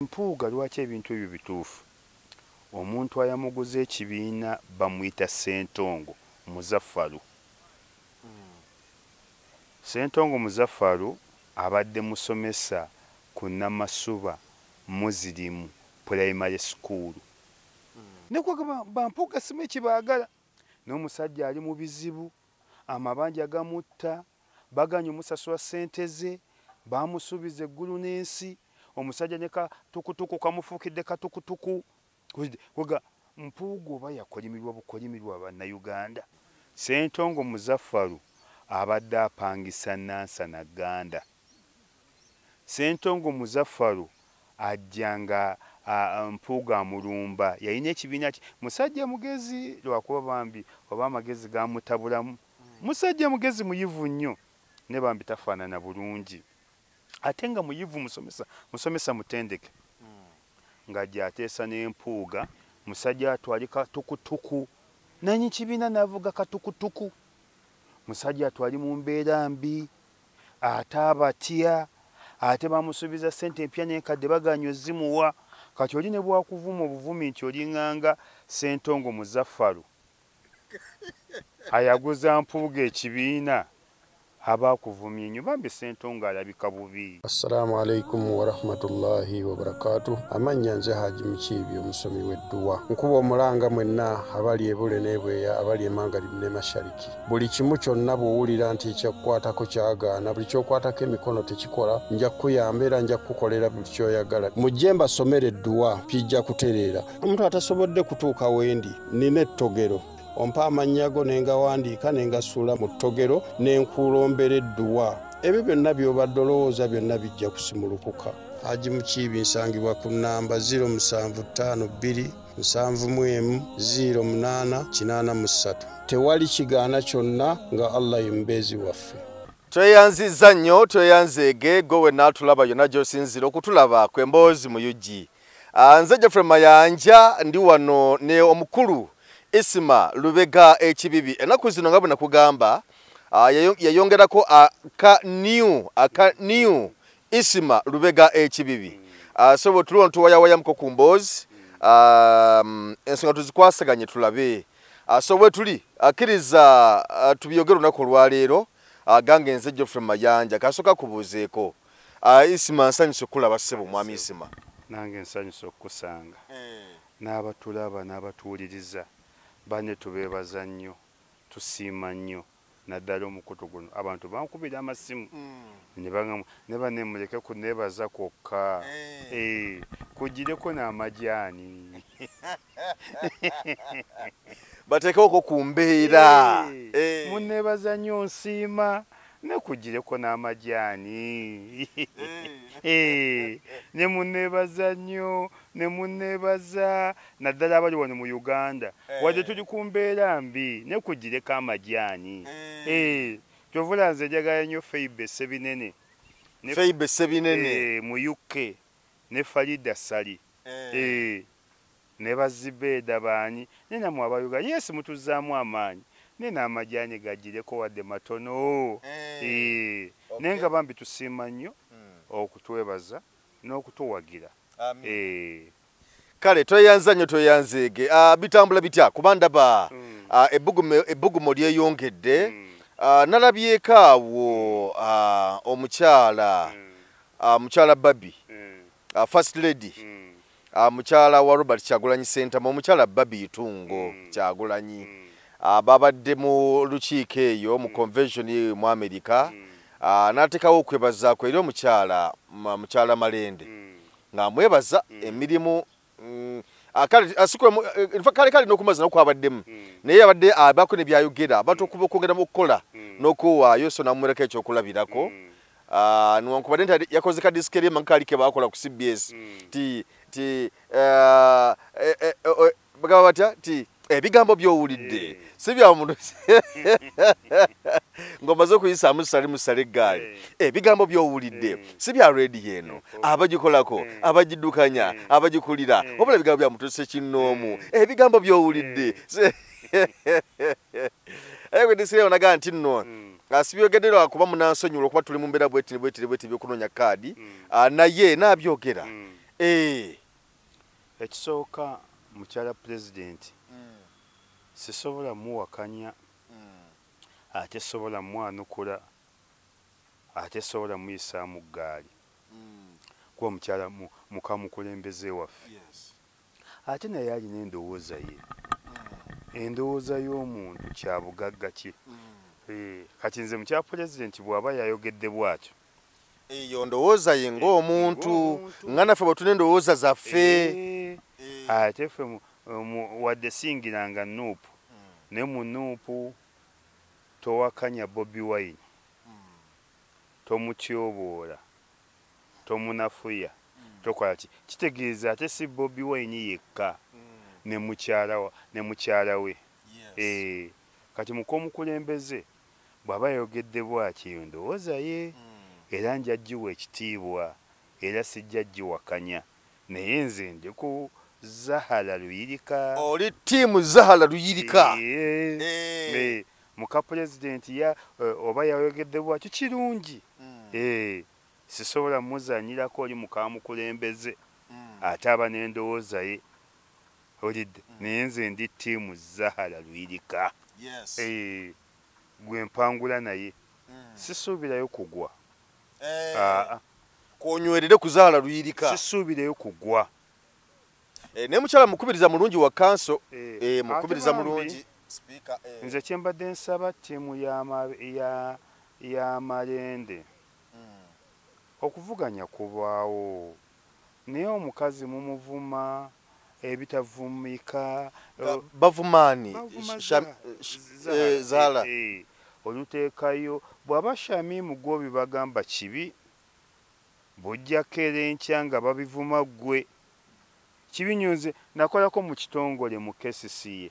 Mpuuga lwaki ebintu ebyo bituufu. Omuntu ayamuguza ekibiina bamuyita Ssentongo Muzaffaru. Ssentongo Muzaffaru abadde musomesa ku Namasuba Muslim Primary School. Nekwaga bampuuga simu ekibaagala. N'omusajja ali mu bizibu, amabanja gamutta, baganya omusasula ssente ze, bamusuubiza eggulu n'ensi. Omusajja ne katukutuku kamufuukidde katukutuku. Kwaga Mpuuga oba yakolimirwa bukolimirwa bannayuganda. Ssentongo Muzaffaru abadde apangisa Nansana Ganda. Ssentongo Muzaffaru ajjanga Mpuuga amulumba. Yalina ekibiina kye. Musajja mugezi lwakuba bambi oba amagezi gamutabulamu. Musajja mugezi muyivu nnyo ne bambi tafaanana bulungi. Ate nga muyivu musomesa mutendeke. Ng'ajja ateesa n'empuuga, musajja atwali katukutuku. Nanyi kibiina n'avuga katukutuku. Musajja atwali mu mbeera mbi, ate abatya, ate bamusuubiza ssente empya n'enkadde baganya ozimuwa. Kati oli ne bwakuvuma obuvumi nti olinganga Ssentongo Muzaffaru ayaguza Mpuuga ekibiina aba kuvumya nnyo bambi Ssentongo alabika bubi. Assalamu alaikum wa rahmatullahi wa barakatuh. Amanya nze Haji Mukiibi omusomi w'edduwa. Nkuba omulanga mwenna abali ebule n'ebweya abali emangalibi ne mashariki. Buli kimu kyonna bw'owulira nti ekyakukwatako kyagaana, buli ky'okwatako emikono tekikola, nja kukuyamba era nja kukukolera buli ky'oyagala. Mujje mbasomere edduwa pijja kutereera. Omuntu atasobodde kutuuka wendi nina ettogero. Ompa amanyago nengawandiika nengasuula mu ttogero nenkulombera edduwa. Ebyo byonna by'obadde olowooza byonna bijja kusimulukuka. Haji Mukiibi nsangibwa ku nnamba 0752 0708 Tewali kigaana kyonna nga Allah ye mubeezi waffe. Tweyanziza nnyo tweyanzeege gowe n'atulaba yonna gy'osinzira okutulaba kw'emboozi mu UG. Nze Geoffrey Mayanja ndi wano ne omukulu Isima Lubega ekibibi. Enaku zino nga bwe nakugamba yayongerako aka new Isima Lubega ekibibi. So bwe tuli ntuwayawaya muko ku mboozi ensonga tuzikwasaganye tulabe. So bwe tuli akkiriza tubyogere olunaku olwaleero gange nze Geoffrey Mayanja kasooka kubuuzeeko. Isima nsanyuse okulaba ssebo mwami Isima. Nange nsanyuse okukusanga. N'abatulaba n'abatuwuliriza. Bane tubeebaza nnyo, tusiima nnyo naddala omukutu guno. Abantu bankubira amasimu ne banemuleke kuneebaza kwokka. Kugireko n'amajaani. Bateekewoko ku mbeera. Muneebaza nnyo nsiima ne kugireko n'amajaani. Ne muneebaza nnyo ne muneebaza naddala abali wano mu Uganda wadde tuli ku mbeera mbi ne kugireko amajaani. Kyovula nze njagala nnyo Feibe Sebinene mu UK ne Farida Sali ne Bazibeda baani ne namwe abayuganda yes mutuzaamu amaanyi ne n'amajaani gagireko wadde matono. Naye nga bambi tusiima nnyo okutwebaza n'okutuwagira. Kale tweyanza nnyo tweyanzeege. Bitambula bitya kuba ndaba ebbugumo lyeyongedde. Nalabyeko awo omukyala Babi First Lady mukyala wa Robert Kyagulanyi Ssentamu omukyala Babi Itungo Kyagulanyi babadde mu lukiiko eyo mu convention mu America. N'ateekawo okwebazaako eri omukyala Malende ng'amwebaza emirimu kale n'okumaza n'okwabaddemu naye yabadde abaako ne byayogera abantu okwongeramu okukola n'okuwaayo so n'amuwerako ekyokulabirako. Newankubadde nti yakoze ka disiki eri emankaali ke baakola ku CBS bagamba batya ti ebigambo by'owulidde si bya muntu ng'omaze okuyisaamu musale eggaali. Ebigambo by'owulidde si bya rediyo eno abagikolako abagiddukanya abagikulira wabula ebigambo bya muntu sekinnoomu. Ebigambo by'owulidde gwe disireo nagaa nti nno sibyogedde lwakuba munansonyiwa okuba tuli mu mbeera bweti byokunoonya kaadi naye n'abyogera ekisooka mukyala pulezidenti sisobola muwakanya ate sobola mwanukula ate sobola muyisaamu ggaali kuba omukyala mukamukulembeze waffe ate naye alina endowooza ye endowooza y'omuntu kyabugagga ki kati nze mukyala pulezidenti bw'aba yayogedde bw'atyo eyo ndowooza ye ng'omuntu nga naffe bwe tuna endowooza zaffe ate ffe wadde singiranga Nuupu ne mu Nuupu towakanya Bobi Wine tomutyoboola tomunafuya tokola ki kitegeeza ate si Bobi Wine yekka ne mukyala we kati mukomukulembeze bw'aba yayogedde bw'atyo eyo ndowooza ye era nja giwa ekitiibwa era sijja giwakanya naye nze ndi ku Zahara Luyirika oli ttiimu Zahara Luyirika muka pulezidenti oba yayogedde bw'atyo kirungi sisobola muzanyirako oli mukamukulembeze ate aba n'endowooza ye olidde naye nze ndi ttiimu Zahara Luyirika gwe mpangula naye sisuubirayo kugwa konywerere ku Zahara Luyirika sisuubirayo kugwa ne mukyala mukubiriza mulungi wa kanso mukubiriza mulungi speaker nze kyembadde nsaba ttiimu y'amalende okuvuganya kubaawo naye omukazi mumuvuma ebitavumika bavumaani Zahara oluteekayo bw'aba Shamimu gwobi bagamba kibi bujjako era enkya nga babivuma ggwe kibinyuze nakolako mu kitongole mu KCCA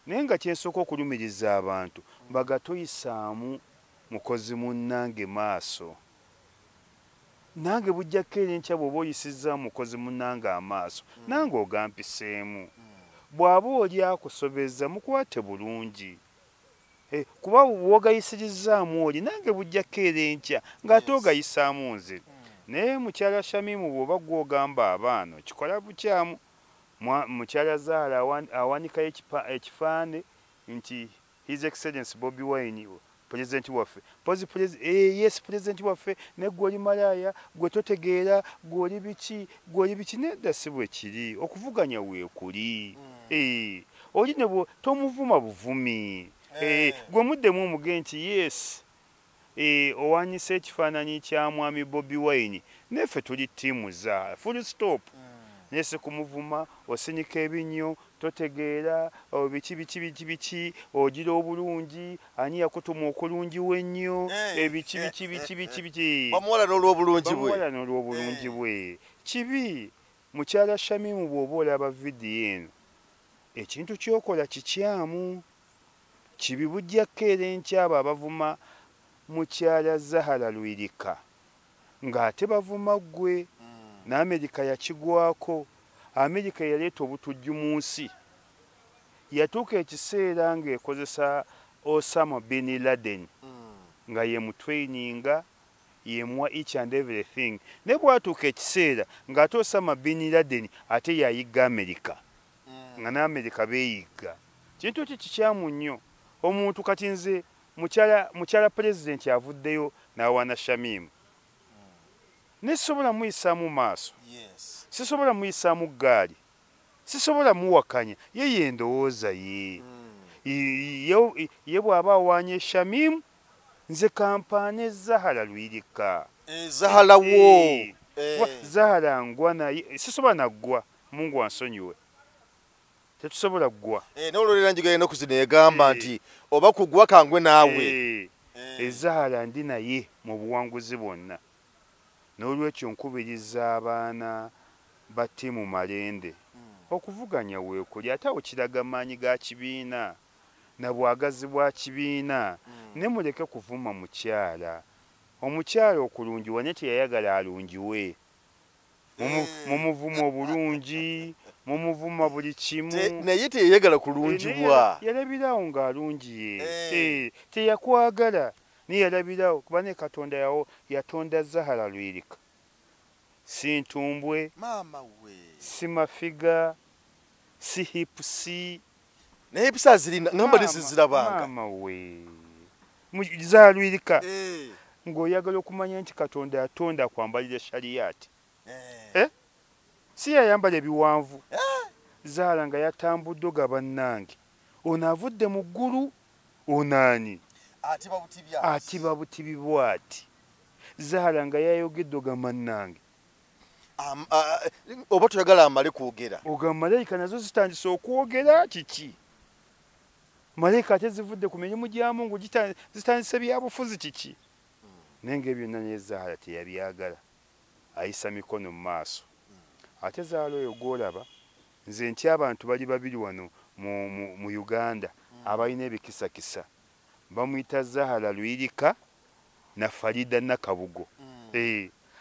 naye nga kyensooka okulumiriza abantu mbaga toyisaamu mukozi munnange maaso nange bujjako era enkya bw'oba oyisizza mukozi munnange amaaso nange ogampiseemu bw'aba oli akusobeza mukwate bulungi kuba wogayisirizaamu oli nange bujjako era enkya ng'ate ogayisaamu nze naye mukyala Shamimu bw'oba gw'ogamba abaana okikola bukyamu mukyala Zahara awanikayo ekifaane nti His Excellency Bobi Wine pulezidenti waffe yes pulezidenti waffe ne gwe oli malaaya gwe totegeera gwe oli biki nedda si bwe kiri okuvuganya weekuli oli ne tomuvuma buvumi gwe muddemu omuge nti yes owanyisa ekifaananyi kya mwami Bobi Wine neffe tuli ttiimu Zahara full stop naye si kumuvuma osinika ebinnyo totegeera biki ogira obulungi ani yakutuma okulungi wennyo biki bamuwala n'olw'obulungi bwe kibi mukyala Shamimu bw'oba olaba vidiyo eno ekintu kyokola kikyamu kibi bujjako era enkyabo abavuma mukyala Zahara Luyirika ng'ate bavuma ggwe n'Amerika yakigwako Amerika yaleeta obutujju mu nsi yatuuka ekiseera ng'ekozesa Osama bin Laden nga ye mutraininga yemuwa each and everything ne bwatuuka ekiseera ng'ate Osama bin Laden ate yayiga Amerika nga n'Amerika beeyiga kintu kikyamu nnyo omuntu kati nze mukyala pulezidenti avuddeyo n'awaana Shamimu nesobola muyisaamu maaso sisobola muyisaamu ggaali sisobola muwakanya ye yendowooza ye bw'aba awaanye Shamimu nze kampaane Zahara Luyirika Zahara wo Zahara ngwa naye sisobola naggwa Mungu ansonyiwe tetusobola ggwa n'olwolera njiga yena okuzina egamba nti oba kugwa kangwe naawe Zahara ndi naye mu buwanguzi bwonna n'olwekyo nkubiriza abaana ba ttiimu Malende okuvuganya weekuli ate awo kiraga amaanyi ga kibiina na bwagazi bwa kibiina ne muleke kuvuma mukyala omukyala okulungiwa ne teyayagala alungiwe mumuvuma obulungi mumuvuma buli kimu naye teyayagala kulungibwa yalabirawo ng'alungiye teyakwagala niye yalabirawo kuba ne Katonda yawo yatonda Zahara Luyirika si ntumbwe, mama we si mafiga, si hipusi. naye ebisa zirina ngamba nezizirabanga Mama we zalwirika eh ng'oyagala okumanya nti Katonda yatonda kwambalira shariyati si yayambala ebiwanvu zaala nga yatambudde ogaba nnange ono avudde mu ggulu onaani atiba butibi bwati zaala nga yayogedde ogamba nnange oba toyagala amale kwogera ogamba malayika nazo zitandise okwogera kiki malayika ate zivudde ku mirimu gya Mungu zitandise byabufuzi kiki naye ng'ebyonna naye zaala teyabyagala ayisa mikono mu maaso ate zaala oyo gw'olaba nze nti abantu bali babiri wano mu Uganda abalina ebikisakisa bamuyita Zahara Lwirika na Farida Nakabugo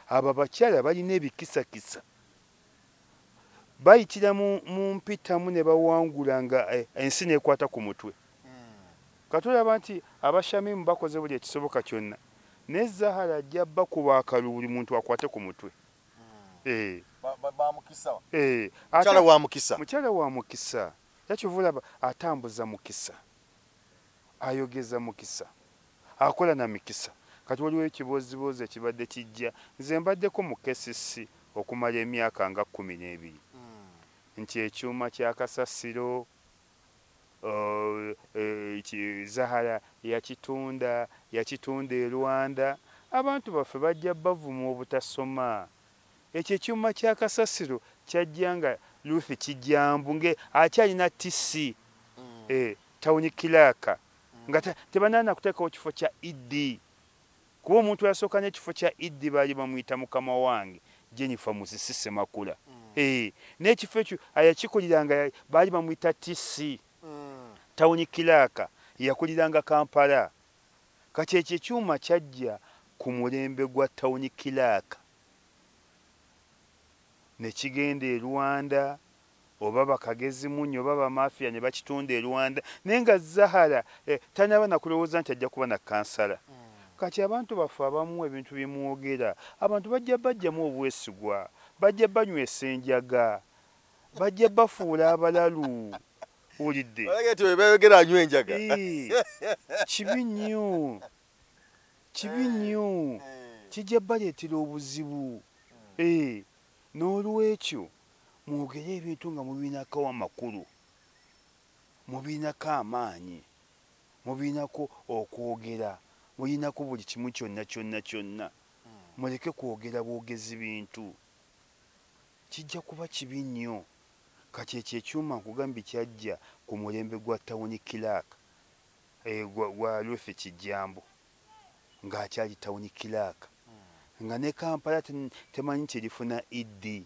abo abakyala balina ebikisakisa bayitira mu mpitamu ne bawangula nga ensi neekwata ku mutwe katulaba nti abashamimu bakoze buli ekisoboka kyonna ne Zahara ajja bakuba akalulu buli muntu akwate ku mutwe mukyala wa mukisa yakivulaba atambuza mukisa ayogeza mukisa akola na mikisa kati waliwo ekibooziboozi ekibadde kijja nze mbaddeko mu KCC okumala emyaka nga 12 nti ekyuma kya kasasiro Zahara yakitunda e Rwanda abantu baffe bajja bavuma obutasoma ekyo ekyuma kya kasasiro kyajja nga Ruth Kijambu nge akyalina TC tawuni Kilaka nga tebanana kuteekawo kifo kya Idi kuba omuntu yasooka n'ekifo kya Idi baali bamuyita mukama wange Jennifer Musisi Semakula n'ekifo ekyo ayakikuliranga baali bamuyita TC tawuni Kilaka yakuliranga Kampala kati ekyo ekyuma kyajja ku mulembe gwa tawuni Kilaka ne kigenda e Rwanda oba bakagezi munyo oba bamafiya ne bakitunda e Rwanda naye nga Zahara tanaba nakulowooza nti ajja kuba na kansala kati abantu baffe abamu ebintu bimwogera abantu bajjamu obwesigwa bajja banywesa enjaga bajja bafuula abalalu ulidde bayogera anywa enjaga kibi nnyo kijja baleetera obuzibu n'olwekyo mwogere ebintu nga mubiinako amakulu mubiinako amaanyi mubiinako okwogera mulinako buli kimu kyonna muleke kwogera bwogezi bintu kijja kuba kibi nnyo kati ekyo ekyuma nkugambye kyajja ku mulembe gwa tawuni Kilaka gwa Ruth Kijambu ng'akyali tawuni Kilaka nga ne Kampala temanyi kyerifuna Idi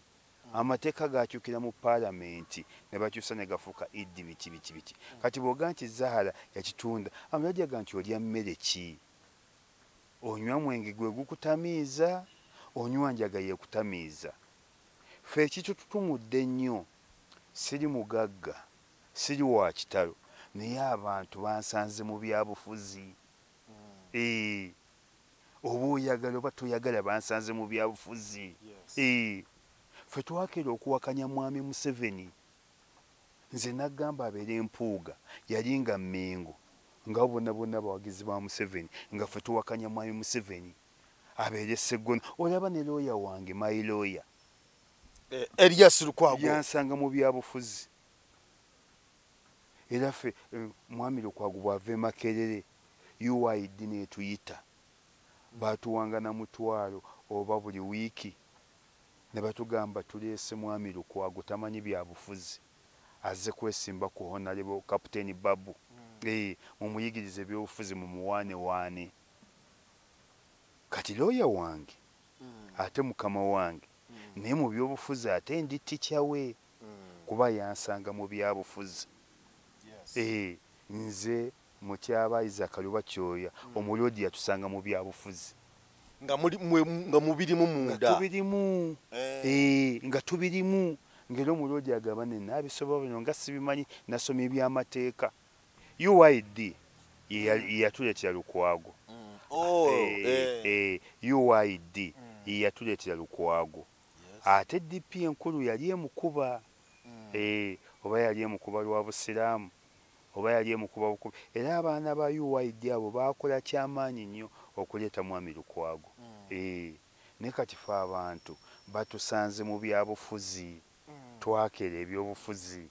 amateeka gakyukira mu Paalamenti ne bakyusa ne gafuuka Idi biki kati bw'oga nti Zahara yakitunda amulajaga nti olya mmere ki onywa mwenge gwe gukutamiiza onywa njaga yeekutamiiza ffe ekitutumudde ennyo siri mugagga siri wa kitalo naye abantu bansanze mu byabufuzi oba oyagala oba toyagala bansanze mu byabufuzi ffe twakeera okuwakanya mwami Museveni nze nagamba abeere empuuga yali nga Mmengo nga bonna bawagizi ba Museveni nga ffe tuwakanya mwami Museveni abeere Sseggona olaba ne looya wange my lawyer Erias Lukwago yansanga mu byabufuzi era ffe mwami Lukwago bw'ava e Makerere UID neetuyita baatuwanga na mutwalo oba buli wiiki ne batugamba tuleese mwami Lukwago tamanyi byabufuzi azze kwesimba ku Honorable Kapiteeni Babu mumuyigirize ebyobufuzi mumuwaane kati looya wange ate mukama wange naye mu byobufuzi ate ndi ticca we kuba yansanga mu byabufuzi nze mukyaba Isaac Lubakyoya omulodi yatusanga mu byabufuzi nga mubirimu munda nga tubirimu ngero omulodi agaba ne nabisobola bino nga sibimanyi nasomye by'amateeka UID yatuleetera Lukwago UID yatuleetera Lukwago ate DP enkulu yali emukuba oba yali emukuba lwa busiraamu oba yali emukuba bukubi era abaana ba UID abo bakola kyamaanyi nnyo okuleeta Mwami Lukwago ne kati fe abantu batusanze mu byabufuzi twakera ebyobufuzi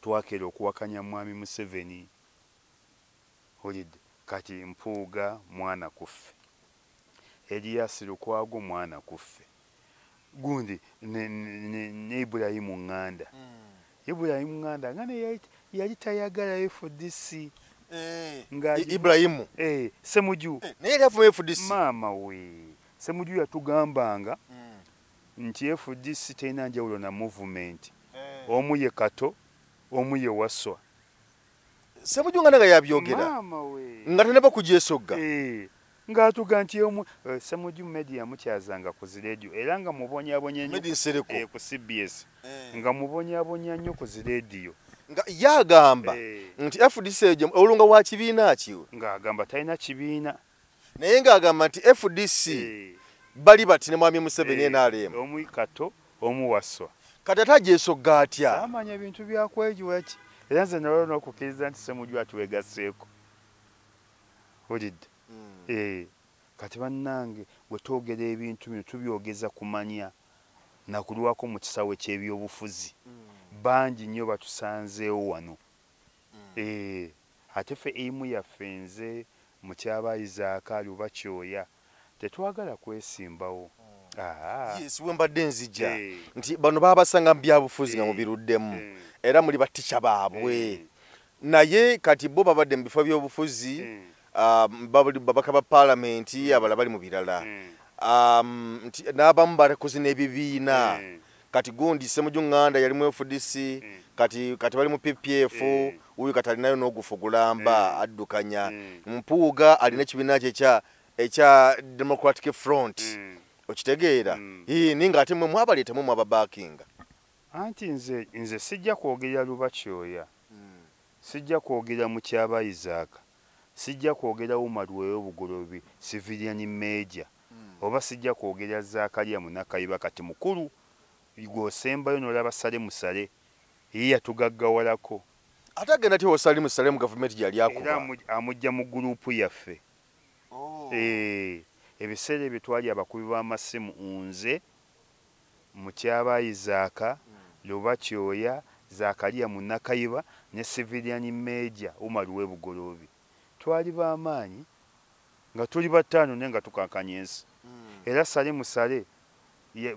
twakera okuwakanya Mwami Museveni olidde kati Mpuuga mwana kuffe Elias Lukwago mwana kuffe gundi ne Ibrahimu Nganda Ibrahimu Nganda ngane yali tayagala FDC nga Ibrahimu Semuju naye yafu FDC mama we Semuju yatugambanga nti FDC tena njawulo na movement omu ye Kato omu ye Waswa Semuju ngana nga yabyogera mama we nga tanaba kujesogga ngatuga nti omu Semuju media mukyazanga ku radio era nga mubonyabonye nnyo ku CBS nga mubonyabonye nnyo ku radio nga yagamba nti FDC olunga wa kibiina ki nga agamba talina kibiina naye nga agamba nti FDC bali bati ne Mwami Museveni NRM omu Kato omu Waswa kati atajesogga atya amanya ebintu byakwejiwa ki era nze nalwo n'okukkiriza nti Semuju atuwegaseeko olidde kati bannange bwe twogera ebintu bino tubyogeza kumanya nakulwako mu kisawe ky'ebyobufuzi bangi nnyo batusanzeewo wano ate ffe emu yaffe nze mu Kyabayizaaka Lubakyoya tetwagala kwesimbawo yes we mbadde nzija nti bano babasanga mu byabufuzi nga mubiruddemu era muli batica baabwe naye kati bo babadde mu bifo by'obufuzi babaka ba parliamenti abala bali mu birala n'abamu barakoze n'ebibiina kati gundi Semuju Nganda yali mu FDC kati bali mu PPF uyu kati alinayo n'ogufugulamba addukanya Mpuuga alina ekibiina kye ekya Democratic Front okitegeera ninga ate mwe mwabaleetemu mwababaakinga anti nze sijja kwogera Lubakyoya sijja kwogera mu Kyabayizaaka sijja kwogera Umarweyo Bugolobi civilian major oba sijja kwogera Zakaria Munakayiba kati mukulu gwosembayo n'olaba sale musale ye yatugaggawalako atagenda ti osali musale mu government gyali akuba era amujja mu gurupu yaffe ebiseera ebyo twali abakubi b'amasimu nze mu Kyabayizaaka Lubakyoya Zakaria Munakayiba ne civilian major Umarweyo Bugolobi twali b'amaanyi nga tuli bataano naye nga tukankanya ensi era sale musale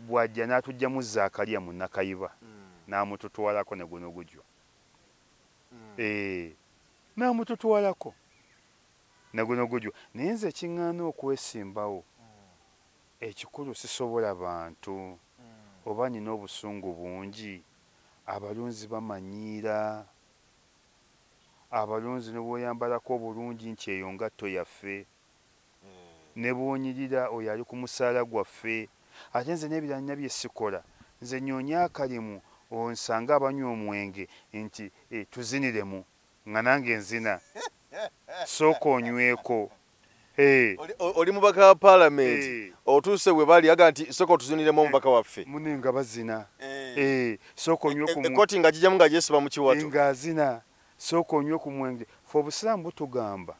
bwajja n'atujjamu Zakaria Munakayiba n'amututwalako ne guno gujwa n'amututwalako ne guno gujwa naye nze kiŋŋaana okwesimbawo ekikulu sisobola bantu oba nina obusungu bungi abalunzi bamanyiira abalunzi ne bw'oyambalako obulungi nti eyo ngatto yaffe ne bw'onyirira oyo ali ku musaala gwaffe ate nze n'ebirala bye sikola nze nyoonya akalimu onsanga abanywa omwenge nti tuziniremu nga nange nzina sooka onyweko oli mubaka wa parliament otuuse we bali aga nti sooka otuziniremu omubaka waffe mune nga bazina sooka onyweko ekoti nga gijjamu nga gyesiba mu kiwato nga azina sooka onywe ku mwenge fe obusiraamu butugamba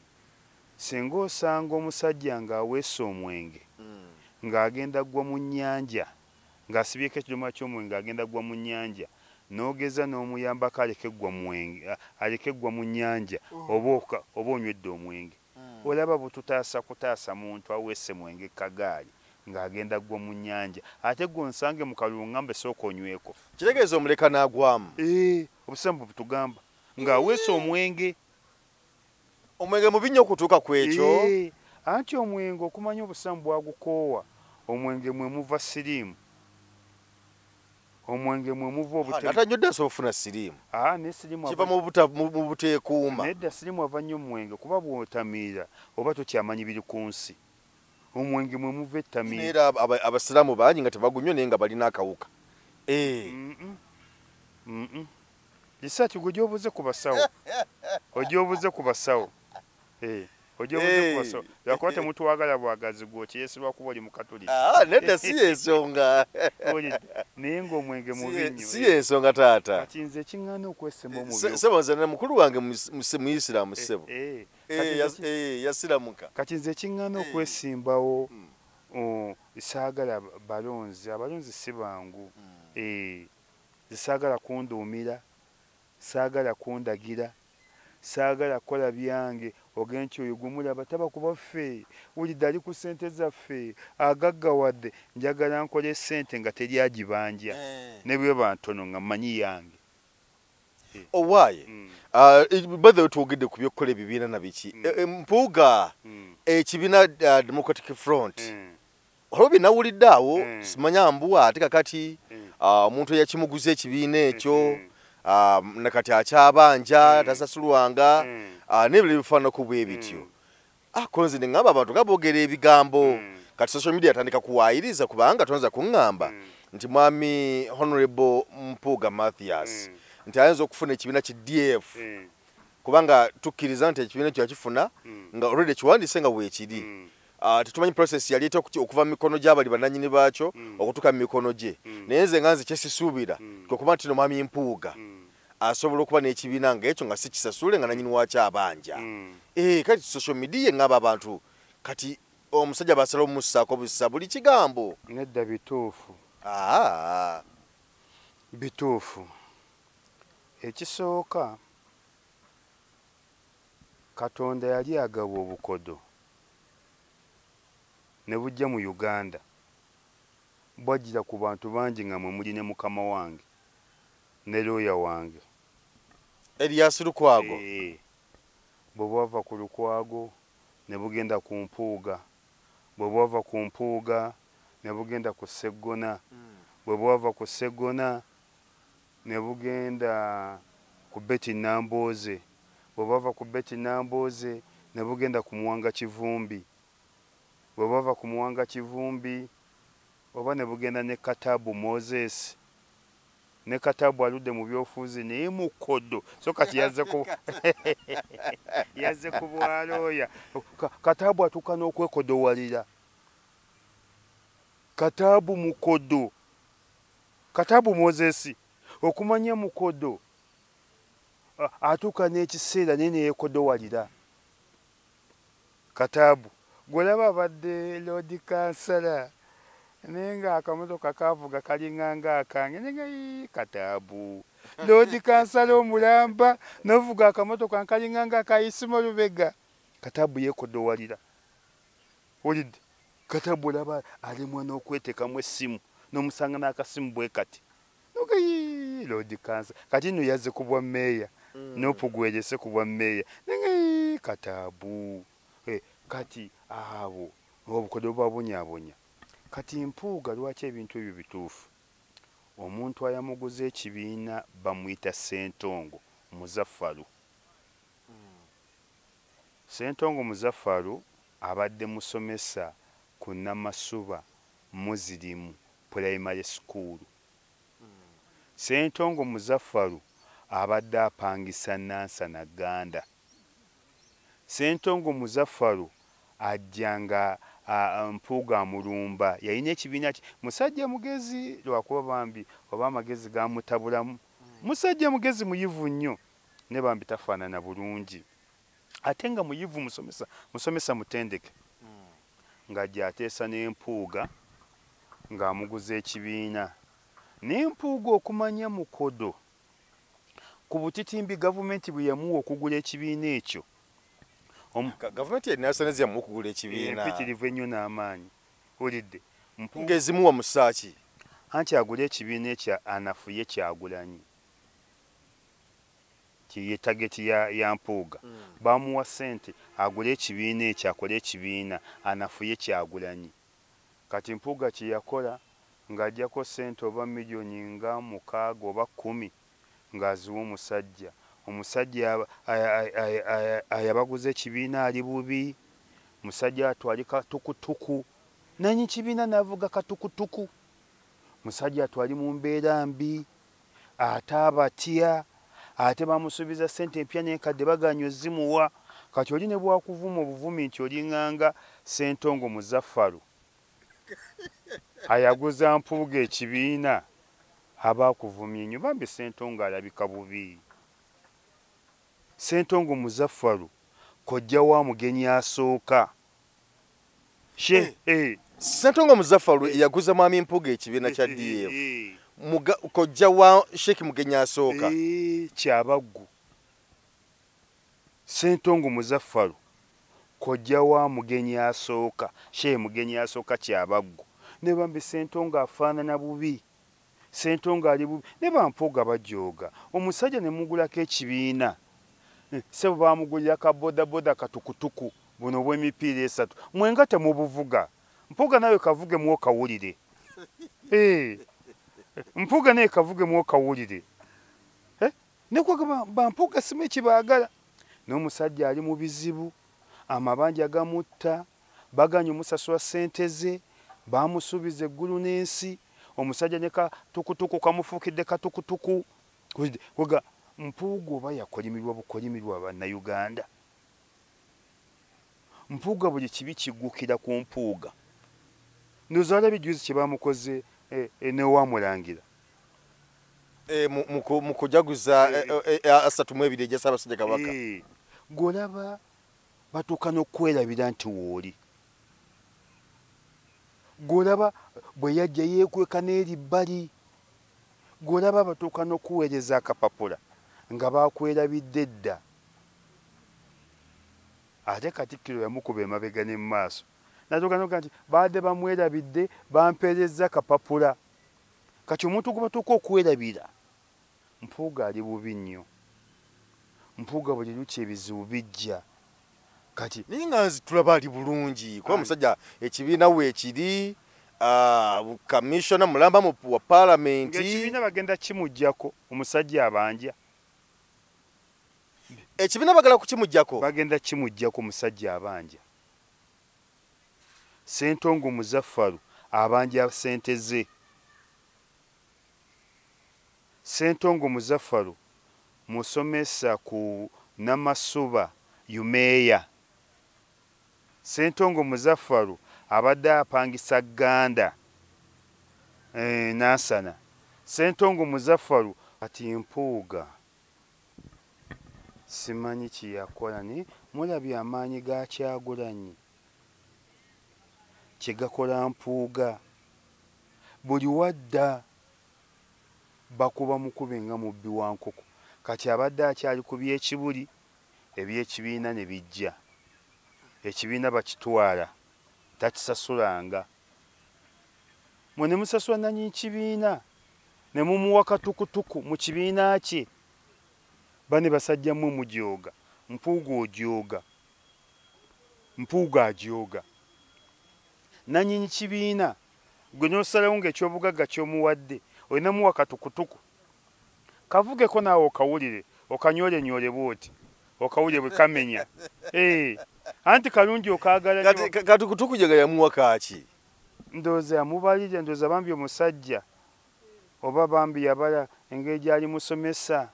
singa osanga omusajja ng'aweesa omwenge ng'agenda ggwa mu nnyanja ng'asibyeko ekidomola ky'omwenge agenda ggwa mu nnyanja n'ogeza n'omuyambako aleke ggwa mu nnyanja oba onywedde omwenge olaba bututaasa kutaasa muntu aweese mwenge kagaali ng'agenda ggwa mu nnyanja ate gwe onsange mu kalulu ngambe sooka onyweko kitegeeza omuleka n'agwamu obusiraamu butugamba ng'aweesa omwenge mubi nnyo okutuuka ku ekyo anti omwenge okumanya obusiraamu bwagukoowa omwenge mwe muva siriimu omwenge mwe muva atanywedde asobola ofuna siriimu kiva mu buteekuuma nedda siriimu ava nnyo mwenge kuba bw'otamiira oba tokyamanyi biri ku nsi omwenge mwe muva ettamiira era abasiraamu bangi nga tebagunywa naye nga balina akawuka Lisaati gwe gyobuze ku basawo ogyobuze ku basawo Ojo muzifu yakote mtu wagala bwagazi gwo kyesirwa kuba oli mukatolika. Nedda si ensonga. Naye omwenge mubi nnyo. Si ensonga taata. Kati nze kiŋŋaana okwesemba mu byo. Sebo nze mukulu wange Muyisiraamu ssebo. Yasiramuka. Kati nze kiŋŋaana okwesimbawo saagala balonzi. Abalonzi si bangu. Saagala kunduumira, saagala kundagira, saagala kukola byange ogenki oyo gumulaba taba kubaffe wulidde ali ku ssente zaffe agaggawadde njagala nkole ssente nga teri agibanja ne bwe bantono nga mmanyi yange. Owaaye badde twogedde ku byokkola ebibiina na biki Mpuuga ekibiina Democratic Front olwo binawulidde awo simanya mbuwa ate kakati omuntu eyakimuguza ekibiina ekyo nakati akyabanja tasasulwanga n'ebyo bifaanako bwe bityo konzi ne ŋŋamba abantu nga boogera ebigambo kati social media yatandika kuwaayiriza kubanga tonza kuŋŋamba nti mwami Honorable Mpuuga Mathias nti ayinza okufuna ekibiina ki DF kubanga tukkiriza nti ekibiina ekyo yakifuna nga already kiwandiise nga bwekiri tetumanyi process yali okuva mu mikono gy'abali bannannyini baakyo okutuuka mu mikono gye naye nze nga nze kyesisuubira kwekuba nti no mwami Mpuuga asobola okuba n'ekibiina ng'ekyo nga si kisasule nga nannyini waakyo abanja kati social media ng'aba abantu kati omusajja basala omussaako bussa buli kigambo nedda bituufu bituufu ekisooka Katonda yali agaba obukodo ne bujja mu Uganda bwajjira ku bantu bangi nga mwe muli ne mukama wange ne looya wange Erias Lukwago bwe bwava ku Lukwago ne bugenda ku Mpuuga bwe bwava ku Mpuuga ne bugenda ku Sseggona bwe bwava ku Sseggona ne bugenda ku Betty Nambooze bwe bwava ku Betty Nambooze ne bugenda ku Muwanga Kivumbi bwe bwava ku Muwanga Kivumbi oba ne bugenda ne Katabu Moses ne Katabu aludde mu byofuzi naye mukodo so kati yazze ku bwalooya Katabu atuuka n'okwekodowalira Katabu mukodo Katabu Moses okumanya mukodo atuuka n'ekiseera naye neyekodowalira Katabu gwolaba abadde Lord Kansala naye nga akamotoka kavuga kalinganga akange nenga Katabu Lord Kansala omulamba novuga akamotoka kalinganga akayisimo Lubega Katabu yekodowalira olidde Katabu laba alimwa n'okwetekamu essimu n'omusanga n'akasimu bwe kati nogayi Lord Kansala kati no yazze ku bwa meeya n'opugwerese ku bwa meeya nenga Katabu kati abo obukodo babunyabonya kati Mpuuga lwaki ebintu ebyo bituufu omuntu ayamuguza ekibiina bamuyita Ssentongo Muzaffalu Ssentongo Muzaffalu abadde musomesa ku Namasuba Muslim Primary School Ssentongo Muzaffalu abadde apangisa Nansa na Ganda Ssentongo Muzaffalu ajjanga Mpuuga amulumba yalina ekibiina musajja mugezi lwakuba bambi oba amagezi gamutabulamu musajja mugezi muyivu nnyo ne bambi tafaanana bulungi ate nga muyivu musomesa mutendeke ng'ajja ateesa n'Empuuga ng'amuguza ekibiina n'Empuuga okumanya mukodo ku butitimbi gavumenti bwe yamuwa okugula ekibiina ekyo gavumenti enasanazya mu kugula ekibiina mpitirivu ennyo n'amaanyi olidde ng'ezimuwa mu ssaaki anti agula ekibiina ekya anafuye Kyagulanyi kiye tageti ya Mpuuga bamuwa ssente agula ekibiina ekyo akole ekibiina anafuye Kyagulanyi kati Mpuuga kye yakola ng'ajjako ssente oba miliyoni nga 6 oba 10 ng'aziwa omusajja ayabaguza ekibiina ali bubi musajja atwali katukutuku nanyi kibiina n'avuga katukutuku musajja atwali mu mbeera mbi ate abatya ate bamusuubiza ssente empya n'enkadde baganya ozimuwa kati oli ne bwakuvuma obuvumi nti olinganga Ssentongo Muzaffaru ayaguza Mpuuga ekibiina abakuvumye nnyo bambi Ssentongo alabika bubi. Ssentongo Muzaffaru kojja wa mugenyi asooka Ssentongo Muzaffaru yaguza mwami Mpuuga ekibiina kya DF kojja wa Sheikh mugenyi asooka Kyabaggu. Ssentongo Muzaffaru kojja wa mugenyi asooka Sheikh mugenyi asooka Kyabaggu. Ne bambi Ssentongo afaanana bubi, Ssentongo ali bubi, ne Bampuuga bajooga omusajja ne mugulako ekibiina sebo bamugulira ka bodaboda katukutuku buno bw'emipiira 3 mwenga temubuvuga. Mpuuga nawe kavuge mu okawulire. Mpuuga nawe kavuge mu okawulire. Ne kwa Bampuuga simu ekibaagala. N'omusajja ali mu bizibu, amabanja gamutta, baganya omusasula ssente ze, bamusuubiza eggulu n'ensi, omusajja ne katukutuku kamufuukidde katukutuku. Kuga Mpuuga oba yakolimirwa bukolimirwa bannayuganda. Mpuuga buli kibi kiggukira ku Mpuuga. Ndowooza bijuzi kye bamukoze ne Wamulangira. Mu kujaguza 32 egya Ssaabasajja Kabaka. Golaba batuuka n'okwerabira nti wooli. Golaba bwe yajja yeekweka n'eri bbali. Golaba batuuka n'okuweereza akapapula nga bakwerabidde dda. Ate Katikkiro yamukuba emabega ne mu maaso. Natuuka n'okuga nti baadde bamwerabidde bampeereza akapapula. Kati omuntu gwe batuuka okwerabira. Mpuuga ali bubi nnyo. Mpuuga buli luki ebizibu bijja. Kati naye nga tulaba ali bulungi kuba omusajja ekibiina weekiri kamishona mulamba wa paalamenti. Ekibiina bagenda kimuggyako omusajja abanja. Ekibiina bagala kukimuggyako. Bagenda kimuggyako omusajja abanja. Ssentongo Muzaffaru abanja ssente ze. Ssentongo Muzaffaru musomesa ku Namasuba Yumeeya. Ssentongo Muzaffaru abadde apangisa Ganda Nansana. Ssentongo Muzaffaru ati Mpuuga simanyi kiyakola ni mulabye amaanyi ga Kyagulanyi kyegakola Mpuuga buli wadda bakuba mukube nga mubbi wa nkoko. Kati abadde akyali ku by'ekibuli eby'ekibiina ne bijja. Ekibiina bakitwala takisasulanga. Mwe ne musasula nannyini kibiina ne mumuwa katukutuku mu kibiina kye. Bane basajja mmwe mujooga. Mpuuga ojooga. Mpuuga ajooga. Nannyini kibiina gwe n'osalawo ng'ekyobugagga ky'omuwadde olinamuwa katukutuku. Kavugeko naawe okawulire okanyoolenyole bw'oti okawulire bwe kamenya. Anti kalungi okaagala nnyo. Katukutuku gye yamuwa kaaki? Ndowooza yamubalire, ndowooza bambi omusajja oba bambi yabala engeri gy'ali musomesa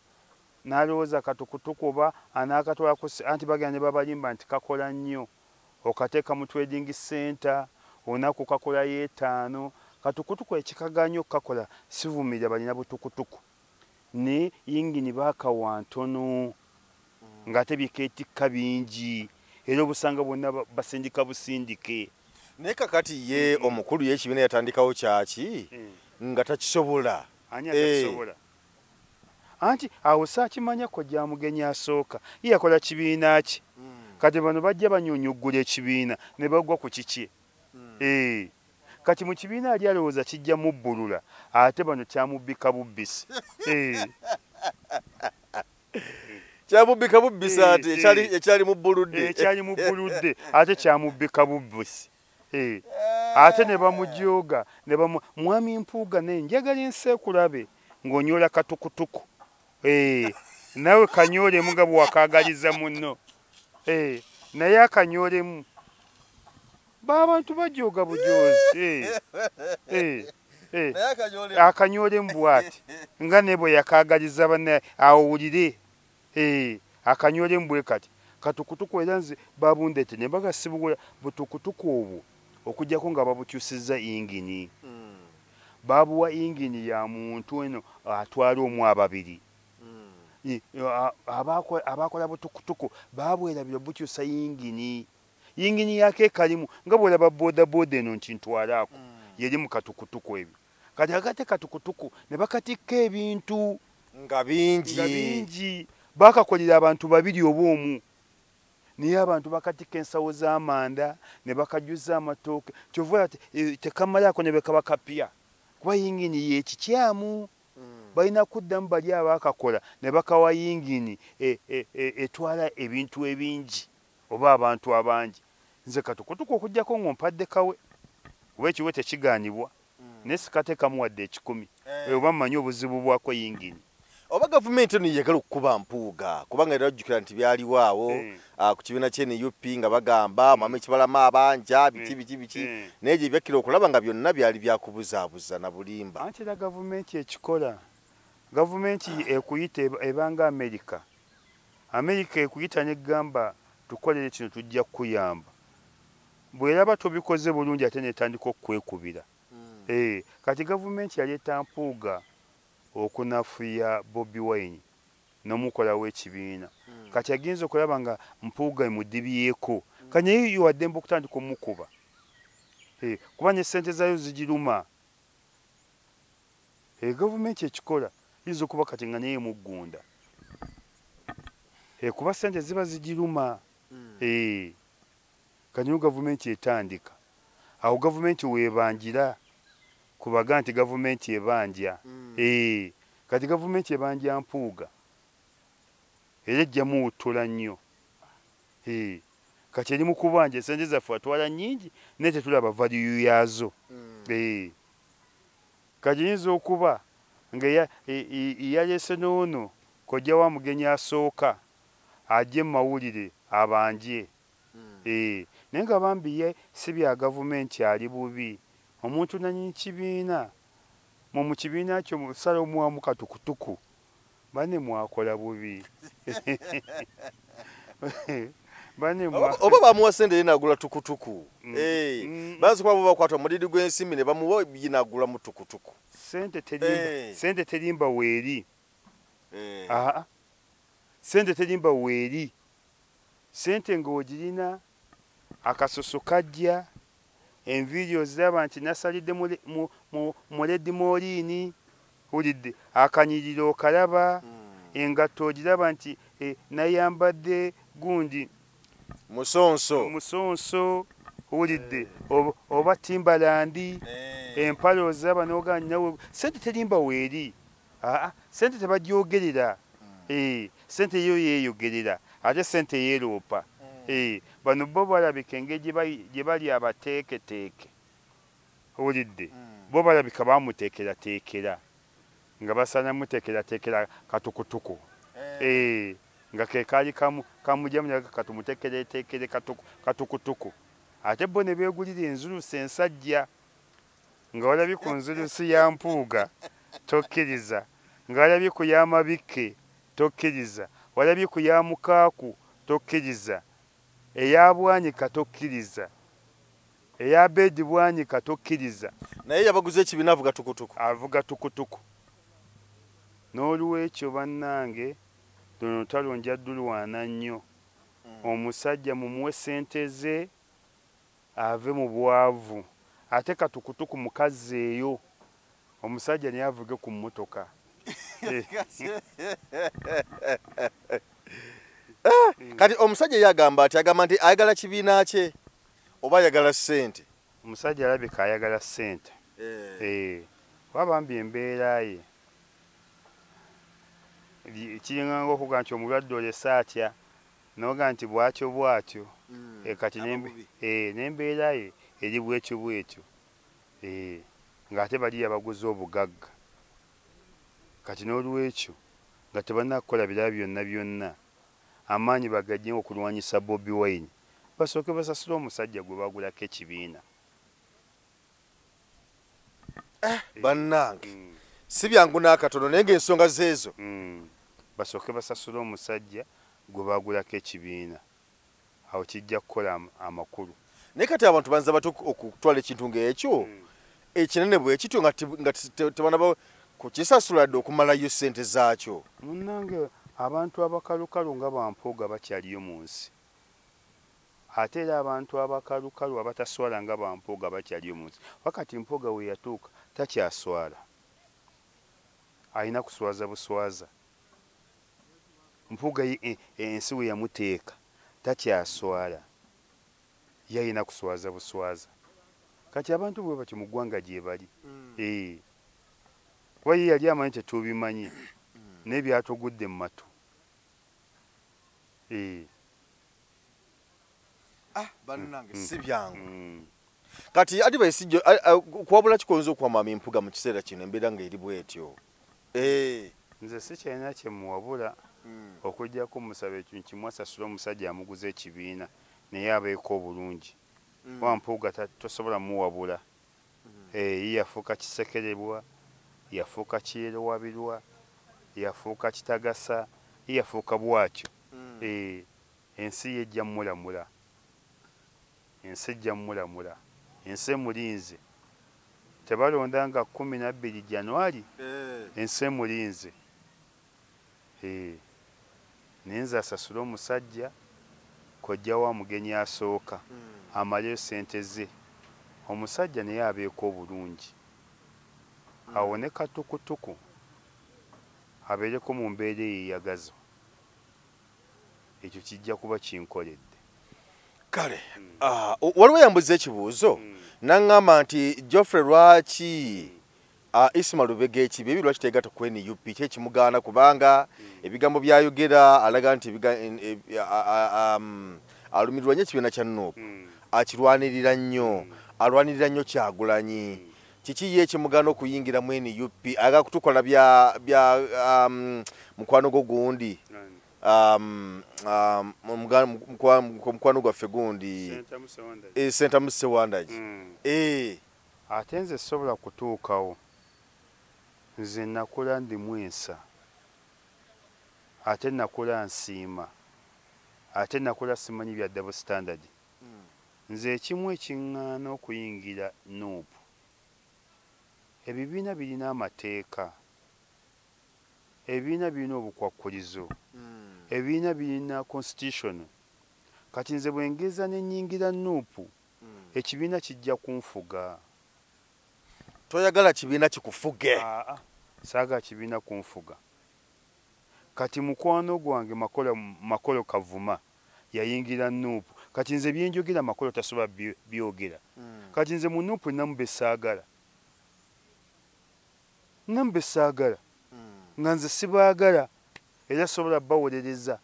n'alowooza katukutuku oba anaakatwalako anti bagenda ne babalimba nti kakola nnyo. Okateeka mu trading center olunaku kakolayo 5. Katukutuku ekikaganya okukakola sivumirira balina butukutuku. Ne yingini baakawa ntono ng'ate bikeetikka bingi era obusanga bwonna basindika busindike. Naye kakati ye omukulu y'ekibiina yatandikawo kyaki nga takisobola. Ani atakisobola? Anti awo saakimanya kojja mugenyi asooka ye yakola kibiina ki. Kati bano bajja banyunyuggula ekibiina ne bagwa ku kiki. Kati mu kibiina ali alowooza kijja mubbulula ate bano kyamubbika bubbisi. Kyamubbika bubbisi ate ekyali mubbuludde. Ekyali mubbuludde ate kyamubbika bubbisi. Ate ne bamujooga ne mwami Mpuuga naye njagala ensi ekulabe ng'onyola katukutuku. Nawe kanyoolemu nga bwe wakaagaliza munno. Naye akanyoolemu. Abantu bajooga bujoozi. Akanyoolemu bw'ati nga ne bwe yakaagaliza banne awulire. Akanyoolemu bwe kati katukutuku era nze babundete ne bagasibugula butukutuku obwo okujjako nga babukyusiza ingini babuwa ingini ya muntu eno atwala omu ababiri abakola butukutuku babwerabira bukyusa ingini yake kalimu nga bwolaba bodaboda eno nti ntwalaako yeri mu katukutuku ebyo kati akate katukutuku ne bakatikka ebintu nga bingi bakakolera abantu babiri oba omu niye abantu bakatika ensawo z'amanda ne bakajuza amatooke kyova tekamalaako ne bekabakapya kuba yingini yekikyamu balina kuddamu bali abakakola ne bakawa yingini etwala ebintu ebingi oba abantu abangi nze katukutuku okujjako ng'ompadde kawe oba ekiwe tekigaanibwa naye sikatekamu wadde 10 oba mmanyi obuzibu bwako yingini oba gavumenti eno yagala okukuba mpuuga kubanga era ojjukira nti byaliwo awo ku kibiina ky'NUP nga bagamba mama ekibalama abanja biki naye gye byakkira okulaba nga byonna byali byakubuzaabuza na bulimba anti era gavumenti ekikola gavumenti ekuyita ebanga Amerika ekuyita negamba tukolere kino tujja kukuyamba bweraba tobikoze bulungi ate netandika okwekubira kati gavumenti yaleeta mpuuga okunafuya Bobi Wine nomukola w'ekibiina kati agenza okulaba nga mpuuga emudibyeko kanye wadde okutandika omukuba kuba ne ssente zayo zigiruma gavumenti ekikola yinza okuba kati nga naye muggunda kuba ssente ziba zigiruma kanyo gavumenti etandika awo gavumenti webanjira kubaga nti gavumenti ebanja kati gavumenti ebanja mpuuga era ejjamu utula nnyo kati eri mu kubanja esente zaffe atwala nnyingi naye tetulaba value yazo kati yinza okuba nga yalese n'ono kojja wa mugenyi asooka ajje mu mawulire abanje naye nga bambi ye si bya gavumenti ali bubi omuntu nanyi kibiina mu kibiina kyo musala omwamu katukutuku bane mwakola bubi oba bamuwa sente yenagula tukutuku bazi kuba bakwata omudidi gw'ensimbi ne bamuwa yinagula mu tukutuku sente terimba weeri sente terimba weeri sente ng'ogirina akasoso kajja enviiri oziraba nti nasalidde mu Red Morini ulidde akanyiriro okalaba engatto ogiraba nti nayambadde gundi musonso ulidde oba Timbalandi empale oziraba n'oganya nawe sente terimba weeri sente tebagyogerera sente yo yeeyogerera ate sente yeeroopa bano bo balabika engeri gye bali abateeketeeke owulidde bo balabika bamuteekerateekera nga basana muteekerateekera katukutuku nga ke kaali kamujamu naga katumuteekereteekere katukutuku ate bo ne beegulira enzulusi ensajja nga walabye ku nzulusi ya mpuuga tokkiriza nga walabye ku y'amabike tokkiriza walabye ku ya mukaaku tokkiriza eya bwanyika tokkiriza eya bedi bwanyika tokkiriza naye yabaguze ekibiina avuga tukutuku n'olwekyo bannange luno talonja ddulwana nnyo omusajja mumuwe sente ze ave mu bwavu ate katukutuku mukazi eyo omusajja naye avuge ku mmotoka kati omusajja yagamba ati nti ayagala kibiina kye oba ayagala ssente omusajja alabika ayagala ssente wabambi embeera ye kiringanga okuga nti omulwadde olese atya noga nti bwatyo kati n'embeera ye eri bwetyo ng'ate bali yabaguze obugagga kati n'olwekyo nga tebannakukola birala byonna amaanyi bagajje okulwanyisa Bobi Wine basooke basasula omusajja gwe bagulako ekibiina bannange si byangu n'akatono naye ng'ensonga zeezo basooke basasula omusajja gwe bagulako ekibiina awo kijja kukola amakulu. Naye kati abantu banza bato okutwala ekintu ng'ekyo ekinene bwe kityo nga tebanaba kukisasula dde okumalayo ssente zaakyo. Munnange abantu abakalukalu nga bampuuga bakyaliyo mu nsi, ate era abantu abakalukalu abataswala nga bampuuga bakyaliyo mu nsi. Wakati mpuuga we yatuuka takyaswala, alina kuswaza buswaza. Mpuuga ensi we yamuteeka takyaswala, yalina kuswaza buswaza. Kati abantu bwe batyo mu ggwanga gye bali. Kuba ye yali amanyi tetubimanyi n'ebyatugudde mu matu. Bannange si byangu. Kati advice kwabula kikonzo okwamama empuga mu kiseera kino embeera ng'eri bwetyo. Nze sikyalina kye muwabula okujjako musaba ekintu kimu asasula omusajja amuguza ekibiina naye abeeko obulungi. Wampuuga tosobola muwabula. Yafuuka kisekerebwa, yafuuka kyerowabirwa, yafuuka kitagasa, yafuuka bwatyo. Ensi ye ejja mulamula, ensi ejja mulamula, ensi emulinze. Tebalonda nga 12 Januari, ensi emulinze. Naye nze asasule omusajja kojja wa mugenyi asooka amaleyo ssente ze, omusajja naye abeeko obulungi, awone katukutuku, abeereko mu mbeera eyeyagazo. Ekyo kijja kuba kinkoledde. Kale waliwo yambuza ekibuuzo naŋŋamba nti Geoffrey lwaki Isima Lubega ekibi ebyo lwaki teegatta ku NUP kyekimugaana kubanga ebigambo byayogera alaga nti alumirirwa nnyo ekibiina kya NUP, akirwanirira nnyo, alwanirira nnyo Kyagulanyi. Kiki ye ekimugaana okuyingira mu NUP aga kutukola bya mukwano gwo gundi mukwano gwaffe gundi Senta Musewandagi. Ate nze sobola kutuukawo, nze nakula ndi Mwensa, ate nakula nsiima, ate nakula simanyi bya double standard. Nze ekimu ekiŋŋaana okuyingira NUP, ebibiina birina amateeka, ebibiina birina obukwakkulizo, ebibiina birina constitution. Kati nze bwe ngeza ne nnyingira NUP, ekibiina kijja kunfuga. Toyagala kibiina kikufuge? Saagala kibiina kunfuga. Kati mukwano gwange Makolo Kavuma yayingira NUP. Kati nze byenjogera Makolo tasobola byogera. Kati nze mu NUP namube saagala. Namube saagala. Nga nze sibaagala era sobola bawolereza.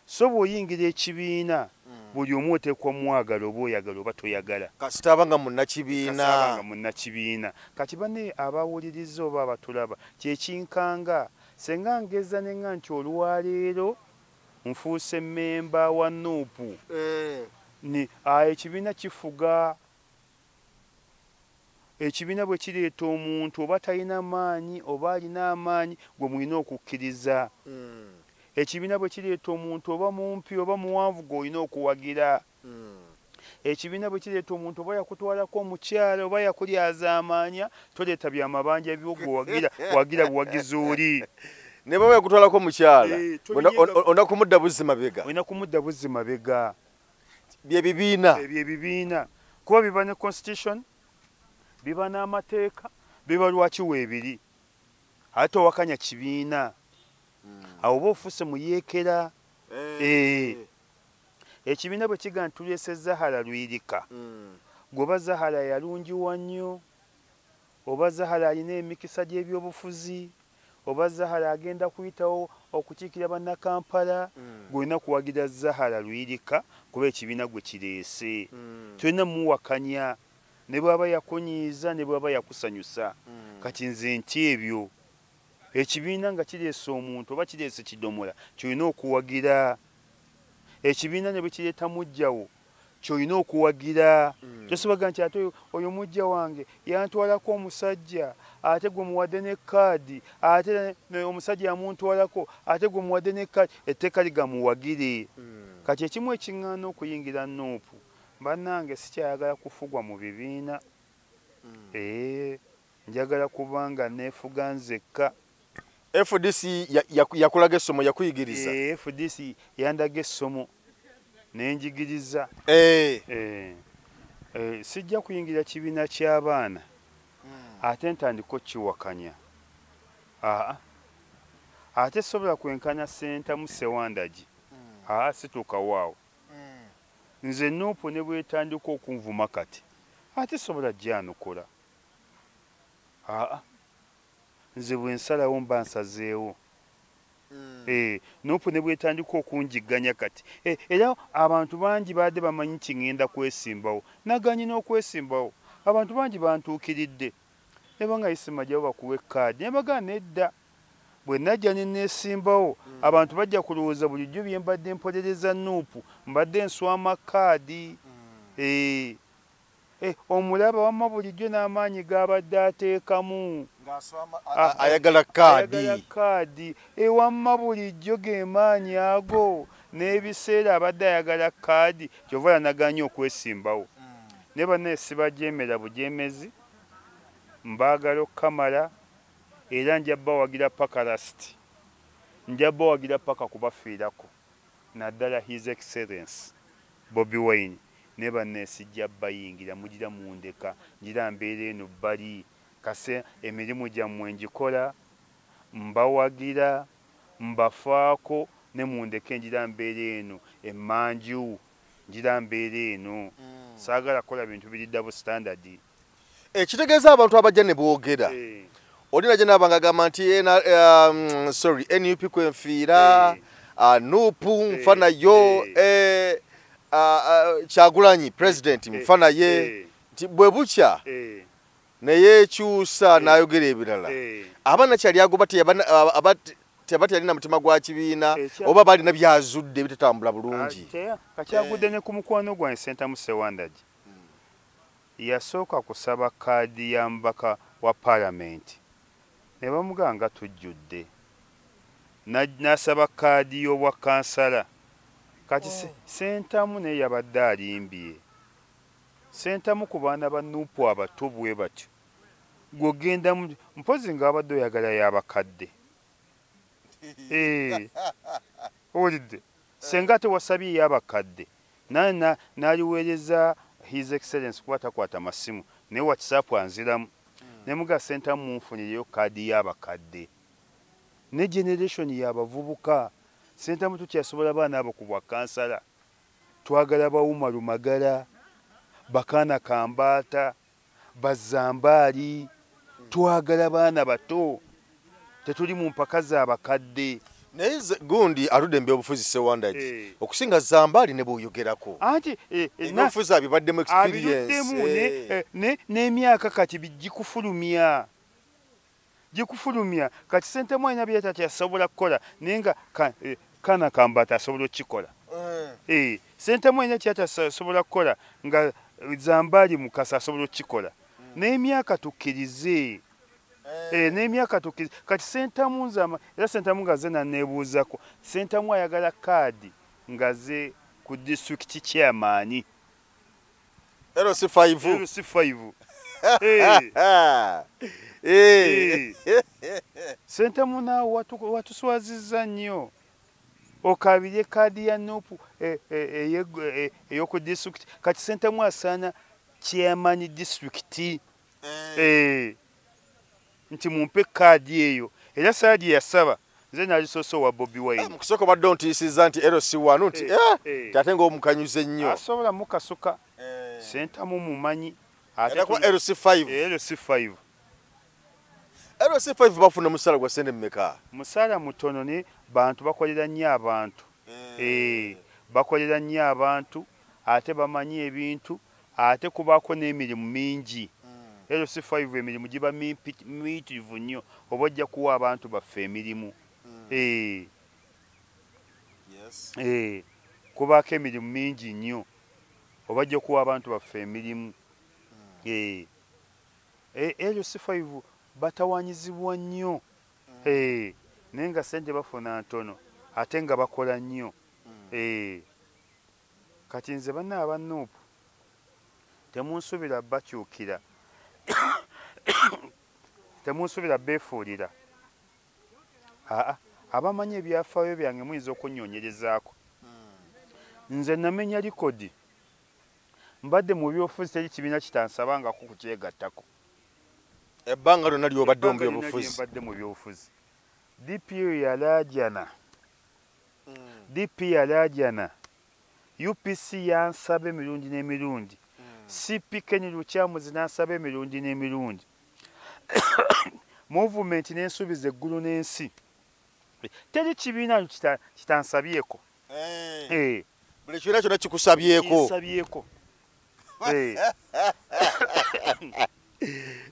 So bw'oyingira ekibiina buli omu oteekwa mwagala oba oyagala oba toyagala. Kasita abanga munnakibiina. Kati banne abawuliriza oba abatulaba kyekinkanga senga ngeza nenga nti olwaleero nfuuse mmemba wa NUP. Ekibiina kifuga. Ekibiina bwe kireeta omuntu oba talina maanyi oba alina amaanyi gwe mulina okukkiriza. Ekibiina bwe kireeta omuntu oba mumpi oba muwanvu gw'olina okuwagira. Ekibiina bwe kireeta omuntu oba yakutwalako omukyala oba yakulyaza amaanya, toleeta byamabanja by'ogwagira buwagizi oli. Ne baba yakutwalako omukyala ona kumudda buzzi mabega. Olina kumudda buzzi mabega. Byebibiina. Kuba biba ne constitution, biba n'amateeka, biba lwaki weebiri. Ate owakanya kibiina. Awo oba ofuuse muyeekera. Ekibiina bwe kiga nti tuleese Zahara Lwirika, gwoba Zahara yalungiwa nnyo, oba Zahara alina emikisa gy'ebyobufuzi, oba Zahara agenda kuyitawo okukiikira bannakampala, gwolina kuwagira Zahara Lwirika kuba ekibiina gwe kireese. Tolina muwakanya ne bw'aba yakunyiiza ne bw'aba yakusanyusa. Kati nze nti ebyo ekibiina nga kireese omuntu oba kireese kidomola kyolina okuwagira. Ekibiina ne bwe kireeta mujjawo kyolina okuwagira. Tosobola nti ate oyo mujja wange yantwalako omusajja ate gwe muwadde ne kaadi, ate omusajja yamuntwalako ate gwe muwadde ne kaadi. Etteeka ligamuwagire. kati ekimu ekiŋŋaana okuyingira Nuupu bannange sikyayagala kufugwa mu bibiina njagala kubanga neefuga nzekka. FDC yakulaga essomo yakuyigiriza? FDC yandaga essomo nenjigiriza. Sijja kuyingira kibiina ky'abaana ate ntandika kiwakanya. Ate sobola kwenkana Ssentamu Ssewandagi. Situuka waawo. Nze Nuupu ne bwetandika okunvuma kati ate sobola gyanukola. Nze bwe nsalawo mba nsazeewo. Nuupu ne bwetandika okunjiganya kati era abantu bangi baadde bamanyi nti ŋŋenda kwesimbawo naganye n'okwesimbawo. Abantu bangi bantuukiridde ne banga Isima gyabo bakuwa ekkaadi ne bagamba nedda. Bwe najja ne neesimbawo abantu bajja kulowooza bulijjo bye mbadde mpolereza Nuupu mbadde nswama kkaadi. Omulaba wamma bulijjo n'amaanyi g'abadde ateekamu ayagala kkaadi. Wamma bulijjo ge maanyi ago n'ebiseera abadde ayagala kkaadi kyova yanaganye okwesimbawo. Ne bannaye sibajeemera bujeemezi, mbaagala okukamala era nja bawagira paka lasiti. Nja bawagira paka kubafiirako naddala His Excellency Bobi Wine ne bannaye sijja bayingira mugira mundeka ngira mbeera eno bali kase emirimu gyammwe njikola mbawagira mbafaako ne mundeke ngira mbeera eno emmanju ngira mbeera eno saagala kola bintu biri double standard. Ekitegeeza abantu abajja ne boogera olina gye nabanga agamba nti NUP kwenfiira Nuupu nfanayo Kyagulanyi president nfanaye nti bwe bukya neyeekyusa n'ayogera ebirala. Abanakyali agoba tebatyalina mutima gwa kibiina oba balina byazudde bitatambula bulungi. Kakyagudde ne ku mukwano gwange Ssentamu Ssewandagi yasooka kusaba kkaadi ya mbaka wa paalamenti ne bamuganga tujjudde. N'asaba kkaadi y'obwa kansala kati Ssentamu naye yabadde alimbye. Ssentamu ku baana ba Nuupu abato bwe batyo gw'ogenda mpozi ng'abadde oyagala y'abakadde. Owulidde senga tewasabye y'abakadde n'aliweereza His Excellency kuba takwata masimu naye WhatsApp anziramu ne muga Ssentamu munfunireyo kkaadi y'abakadde ne generation y'abavubuka. Ssentamu tukyasobola baana abo ku bwa kansala. Twagala Bawuma Lumagala, Bakaana Kambaata, Bazambaali, twagala baana bato tetuli mu mpaka z'abakadde. Naye gundi aludde mbyobufuzi Ssewandagi okusinga Zambaali ne bw'oyogerako anti ebyobufuzi abibaddemu experience n'emyaka kati gikufulumya kati Ssentamu alina bye tatyasobola kukola naye nga Kaana Kambaata asobola okukikola. Ssentamu alina kyatasobola kukola nga Zambaali Mukasa asobola okukikola. N'emyaka tukkirize n'emyaka tukkirize kati Ssentamu nzama era Ssentamu nga ze naneebuuzako Ssentamu ayagala kkaadi nga ze ku disitulikiti chairman LC5 Ssentamu naawe watuswazizza nnyo okabire kkaadi ya Nuupu ey'oku disitulikiti kati Ssentamu asaana chairman disitulikiti nti mumpe kkaadi eyo era saadi yasaba nze nalisoso wa Bobi Wine mukusooka badde ontiisizza nti LC1 nti ate ng'omukanyuze nnyo asobola mukasuka Ssentamu mumanyi ate ku LC5 bafuna musala gwa sente mmeka? Musala mutono ne bantu bakolera nnyo abantu bakolera nnyo abantu ate bamanyi ebintu ate kubaako n'emirimu mingi. LC5 emirimu giba miyitirivu nnyo oba ojja kuwa abantu baffe emirimu. Kubaako emirimu mingi nnyo oba ojja kuwa abantu baffe emirimu. LC5 batawanyizibwa nnyo naye nga ssente bafuna ntono ate nga bakola nnyo. kati nze banna abannuupu temunsubira bakyukira temunsubira beefuulira abamanyi ebyafaayo byange muyinza okunyonyerezaako nze namenya likodi mbadde mu byobufuzi teri kibiina kitansabangako kukyegattako ebbanga lyonna lyobadde mu byobufuzi mbadde mu byobufuzi DP yalaajana UPC yansaba emirundi n'emirundi CP Ken Lukyamuzi n'ansaba emirundi n'emirundi movement n'ensuubiza eggulu n'ensi teri kibiina kitansabyeko buli kibiina kyonna kikusabyeko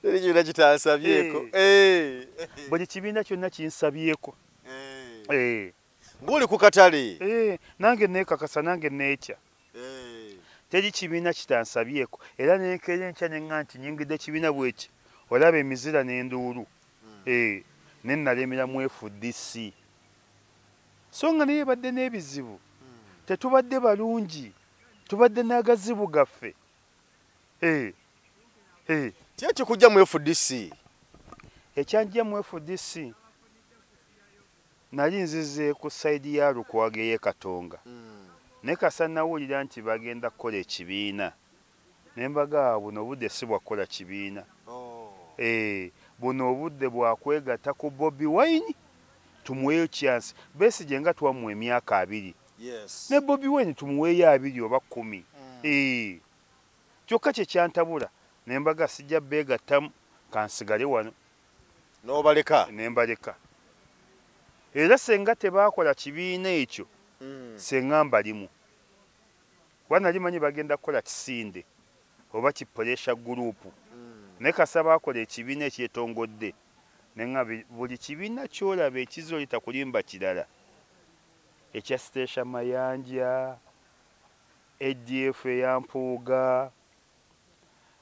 teri kibiina kitansabyeko buli kibiina kyonna kinsabyeko ng'oli ku katale nange neekakasa nange neetya teri kibiina kitansabyeko era nenkera enkya neŋŋa nti nyingidde kibiina bweki olaba emizira n'enduulu ne nalemera mu FDC so nga naye badde n'ebizibu tetubadde balungi tubadde n'agazibu gaffe ki kujja mu FDC ekyanjja mu FDC nali nzize ku sayidi ya Lukwago ey'Ekatonga ne kasa nawulira nti bagenda kukola ekibiina ne mbaga buno obudde si bwakola kibiina buno obudde bwakwegatta ku Bobi Wine tumuweeyo chance Besigye nga twamuwa emyaka 2 ne Bobi Wine tumuweeyo 2 oba 10 kyokka kye kyantabula ne mbaga sijja beegattamu kansigale wano n'obaleka ne mbaleka era senga tebaakola kibiina ekyo senga mbalimu wana limanyi bagenda kukola kisinde oba kipressure group ne kasa baakola ekibiina ekyetongodde nenga buli kibiina kyolaba ekizolita kulimba kirala ekya Station Mayanja ADF eyampuuga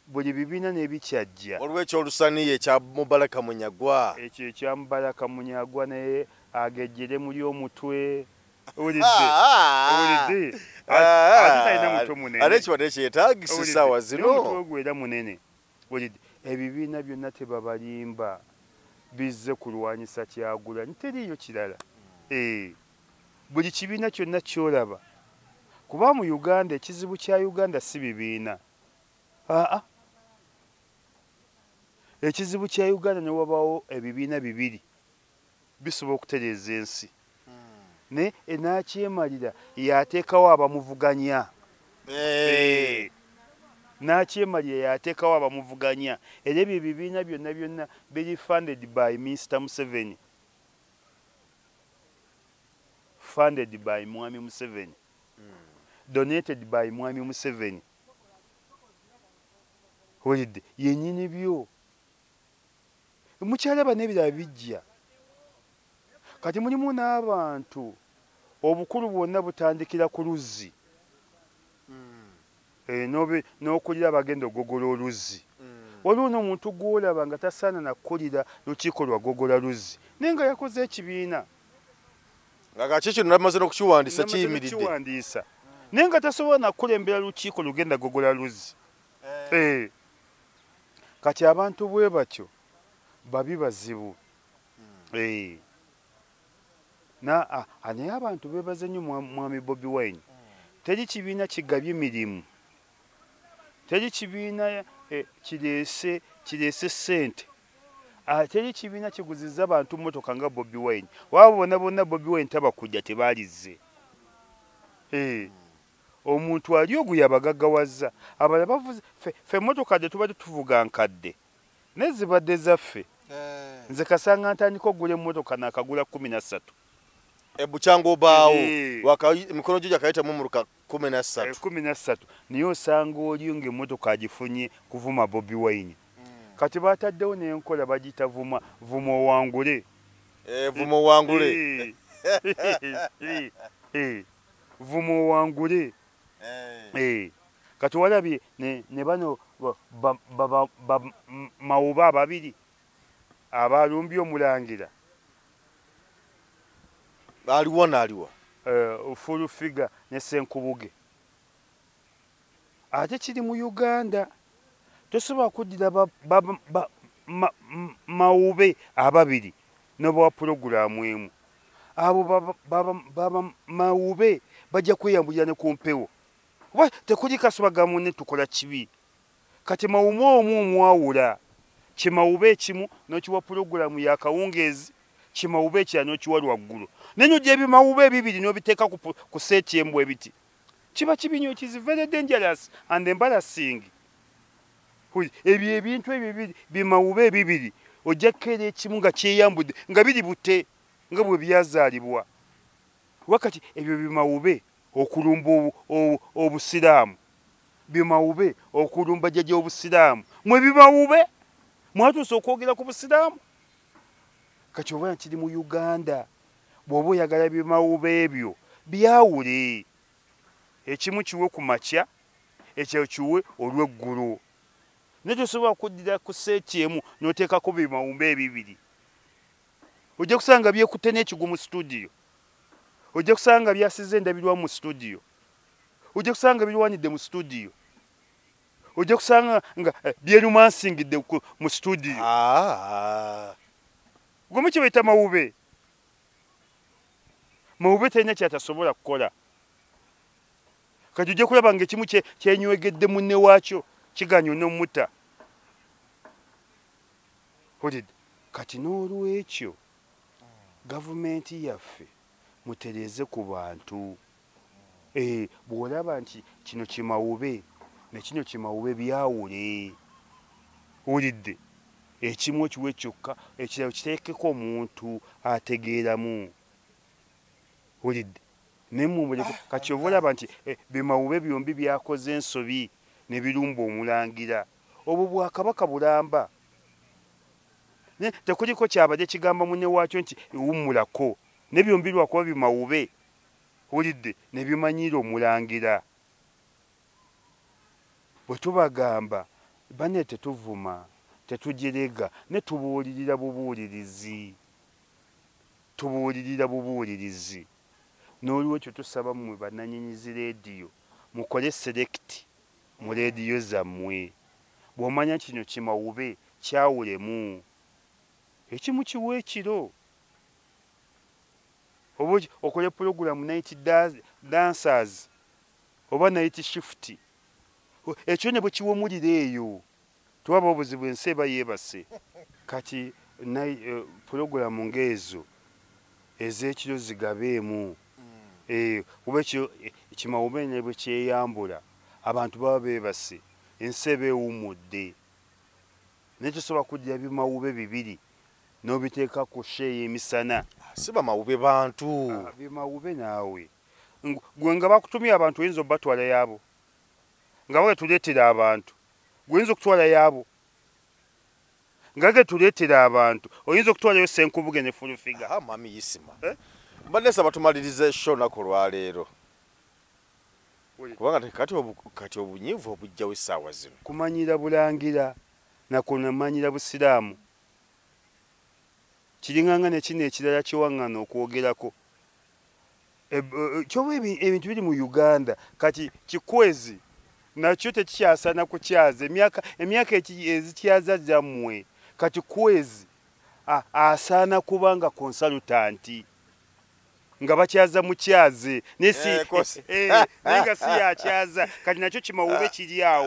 buli bibiina n'ebikyajja olw'ekyo olusaniye ekya Mubaraka Munyagwa ekyo ekya Mubaraka Munyagwa naye agejjere muli omutwe ate talina mutwe munene ate ekibadde kyetaagisa essaawa zino omutwe ogwera munene ebibiina byonna tebabalimba bizze kulwanyisa Kyagulanyi teriiyo kirala buli kibiina kyonna kyolaba kuba mu Uganda ekizibu kya Uganda si bibiina ekizibu kya Uganda ne wabaawo ebibiina 2 bisobola okutereeza ensi ne enakyemalira yateekawo abamuvuganya nakyemalira yateekawo abamuvuganya era ebyo ebibiina byonna biri funded by Mr. Museveni funded by Mwami Museveni donated by Mwami Museveni olidde yennyini byo mukyalaba n'ebirala bijja kati mulimu n'abantu obukulu bwonna butandikira ku luzzi n'okulira bagenda ogogola oluzzi waliwo n'omuntu gw'olaba nga tasaana nakukolera lukiiko lwa gogola luzzi naye nga yakoze ekibiina nga kaki kino namaze n'okukiwandiisa kiyimiridde naye nga tasobola nakukulembera lukiiko lugenda gogola luzzi kati abantu bwe batyo babi bazibu naye abantu beebaze nnyo Mwami Bobi Wine teri kibiina kigabye mirimu teri kibiina kireese ssente teri kibiina kiguziza abantu mmotoka nga Bobi Wine waba bonna Bobi Wine tabakujja tebaalizze omuntu ali ogwo yabagaggawaza abala bavuze ffe emmotoka gye tubadde tuvuga nkadde naye zibadde zaffe nze kasanga ntandika okugula emmotoka nakagula 13 ebukyanga obaawo emikono gyo gyakayitamu muluka 13 niye osanga oli ng'emmotoka agifunye kuvuma Bobi Wine kati bataddewo n'enkola bagiyita vuma owangule vuma owangule vuma owangule kati walabye ne bano mawuba ababiri abalumbye omulangira aliwa n'aliwa full figure ne Senkubuge ate kiri mu Uganda tosobola kuddira mawube ababiri n'obawa pulogulaamu emu abo baba mawube bajja kweyambulira ne ku mpewo oba tekuli kasubagamu ne tukola kibi kati mawume omu omwawula kimawube ekimu n'okiwa pulogulaamu ya kawungeezi kimawube ekira n'okiwa lwaggulu nenojja ebimawube ebibiri n'obiteeka ku seeti embwa ebiti kiba kibinyo kizi very dangerous and embarrassing ebyo ebintu ebibiri bimawube ebibiri ojja kkeera ekimu nga kyeyambudde nga biri bute nga bwe byazaalibwa wakati ebyo bimawube okulumba obusiraamu bimawube okulumba jjajja obusiraamu mwe bimawube mwatuuse okwogera ku busiraamu kati oba nkiri mu Uganda bw'oba oyagala bimawube ebyo byawule ekimu kiwe ku makya ekyo kiwe olw'eggulu naye tosobola kuddira ku seeti emu n'oteekako bimawube ebibiri ojja kusanga byekutte n'ekigu mu studio ojja kusanga byasize endabirwa mu studio ojja kusanga birwanidde mu studio ojja kusanga nga byerumansingidde mu studio gome kye bayita mawube talina kyatasobola kukola kati ojja kulaba nga ekimu kyenywegedde munne waakyo kiganya n'omutta kati n'olwekyo gavumenti yaffe mutereeze ku bantu bw'olaba nti kino kimawube ne kino kimawube byawule wulidde ekimu ekiwe kyokka ekirala kiteekeko omuntu ategeeramu wulidde nemumuleko kati oba olaba nti bimawube byombi byakoze ensobi ne birumba omulangira obwo bwakabaka bulamba tekuliko kyabadde kigamba munne waakyo nti ewummulako ne byombi lwakuba bimawube wulidde ne bimanyira omulangira bwe tubagamba bane tetuvuma tetugirega ne tubuulirira bubuulirizi n'olwekyo tusaba mmwe bannannyinizi leediyo mukole selekiti mu leediyo zammwe bw'omanya kino kimawube kyawulemu ekimu kiwa ekiro oba okole pulogulaamu night dancers oba night shift ekyo ne bwe kiwumulira eyo tuwaba obuzibu ensi eba yeebase kati pulogulaamu ng'ezo ez'ekiro zigabeemu kuba ekyo kimawube ne bwe kyeyambula abantu baba beebase ensi eba ewummudde naye tosobola kuddira bimawube bibiri n'obiteeka ku sheeya emisana si bamawube bantu bimawube naawe gwe nga bakutumye abantu oyinza obatwala yaabo nga bagetuleetera abantu gweoyinza okutwala yaabo nga getuleetera abantu oyinza okutwalayo senkubuge ne fulufiga mami yisima mbadde nsaba tumaliriza esho nako lwaleero kubanga kati obunyiivu obujjawo essaawa zino kumanyira bulangira nakunamanyira busiraamu kiringanga nekino ekirala kiwaŋŋana okwogerako kyoba ebintu biri mu Uganda kati kikwezi nakyo tekikyasaana kukyaza emyaka ezikyaza zammwe kati kwezi asaana kubanga konsalutanti nga bakyaza mukyaze naye nga si yakyaza kati nakyo kimawube kiri awo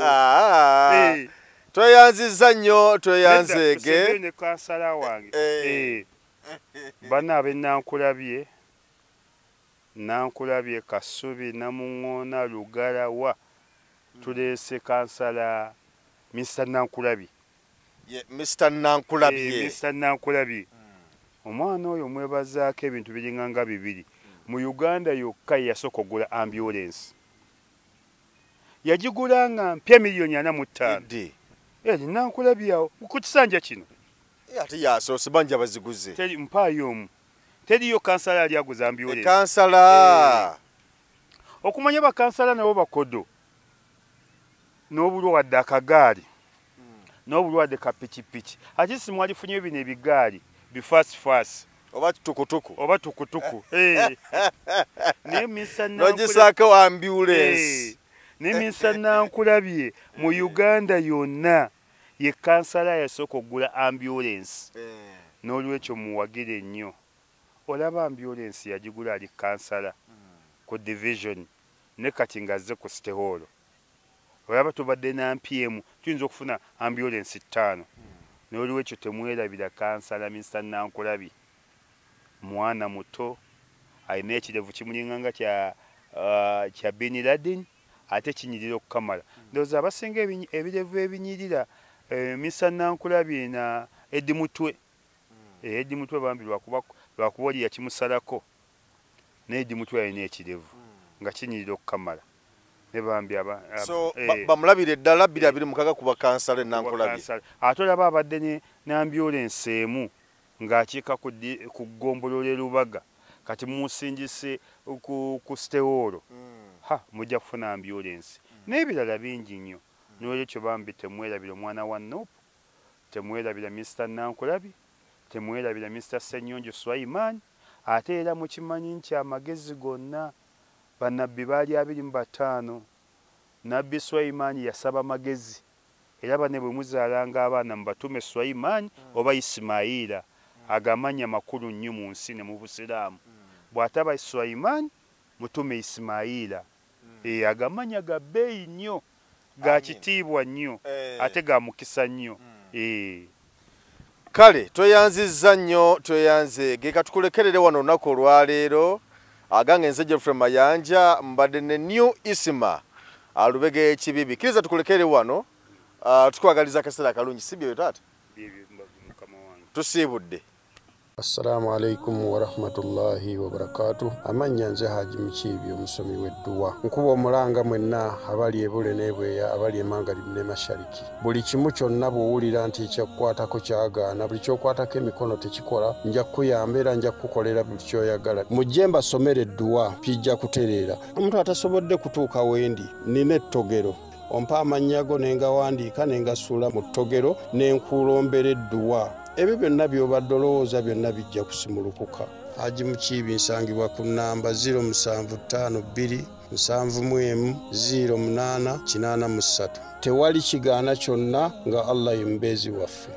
tweyanziza nnyo tweyanzeege ne kansala wange bana Nankulabye Kasubi Namuŋŋoona Lugalawa tuleese kansala Mr. Nankulabye Mr. Nankulabye omwana oyo mwebazaako ebintu biringanga bibiri mu Uganda yokka yasooka okugula ambulance yagigula nga mpya $45,000 Nankulabye awo ku kisanja kino ate yasoose banja baziguze mpaayo omu teriyo kansala ali aguza ambulance kansala okumanya bakansala nabo bakodo n'obulwadde akagaali n'obulwadde ka pikipiki ate si mwalifunyeyo bino ebigaali bifasifasi oba tukutuku naye nogisaako ambulance Nkulabye mu Uganda yonna ye kansala yasooka okugula ambulance. N'olwekyo muwagire nnyo. Olaba ambulance yagigula ali kansala ku division ne kati ngazze ku City Hall. Olaba tubadde na MPM tuyinza okufuna ambulance 5. N'olwekyo temwerabira kansala Mr. Nankulabye. Mwana muto alina ekirevu kimulinganga kya Bin Laden ate kinyirira okukamala. Ndowooza abasinga ebirevu ebinyirira Mr. Nankulabye na Eddie Mutwe. Eddie Mutwe bambi lwakuba oli yakimusalako. Ne Eddie Mutwe alina ekirevu nga kinyirira okukamala. Ne bambi so bamulabire ddala 2026 kuba kansala Nankulabye. Ate olaba abadde ne ambulance emu ng'akiika ku Ggombolola Lubaga. Kati musingise ku City Hall. Mujja kufuna ambulance. N'ebirala bingi nnyo. N'olwekyo bambi temwerabira omwana wa Nuupu, temwerabira Mr. Nankulabye, temwerabira Mr. Ssenyonjo Swaiman, ate era mukimanyi nti amagezi gonna bannabbi baali 25. Nabbi Swaiman yasaba amagezi. Era bane bwe muzaalanga abaana mubatume Swaiman oba Isimayira. Agamanya makulu nnyo mu nsi ne mu Busiraamu. Bw'ataba Swaiman mutume Isimayira. Agamanya ga bbeeyi nnyo. Ga kitiibwa nnyo ate ga mukisa nnyo. Kale tweyanzizza nnyo tweyanze geka tukulekerere wano olunaku olwaleero agange nze Geoffrey Mayanja mbadde ne New Isima alubege ekibibi kiriza tukulekerere wano tukwagaliza akaseera akalungi sibyo taata tusiibudde. Assalamu alaikum wa rahmatullahi wa barakatuh. Amanya nze Haji Mukiibi omusomi w'edduwa. Nkuba omulanga mwenna abali ebule n'ebweya abali emanga ne mashariki. Buli kimu kyonna bw'owulira nti ekyakukwatako kyagaana buli kyokwatako emikono tekikola nja kukuyamba era nja kukukolera buli kyoyagala. Mujje mbasomere edduwa kijja kutereera. Omuntu atasobodde kutuuka wendi nina ettogero. Ompa amannya go ne ngawandiika ne ngasuula mu ttogero ne nkulombera edduwa. Ebyo byonna by'obadde olowooza byonna bijja kusimulukuka. Haji Mukiibi nsangibwa ku nnamba 0752 71 08 83. Tewali kigaana kyonna nga Allah ye mubeezi waffe.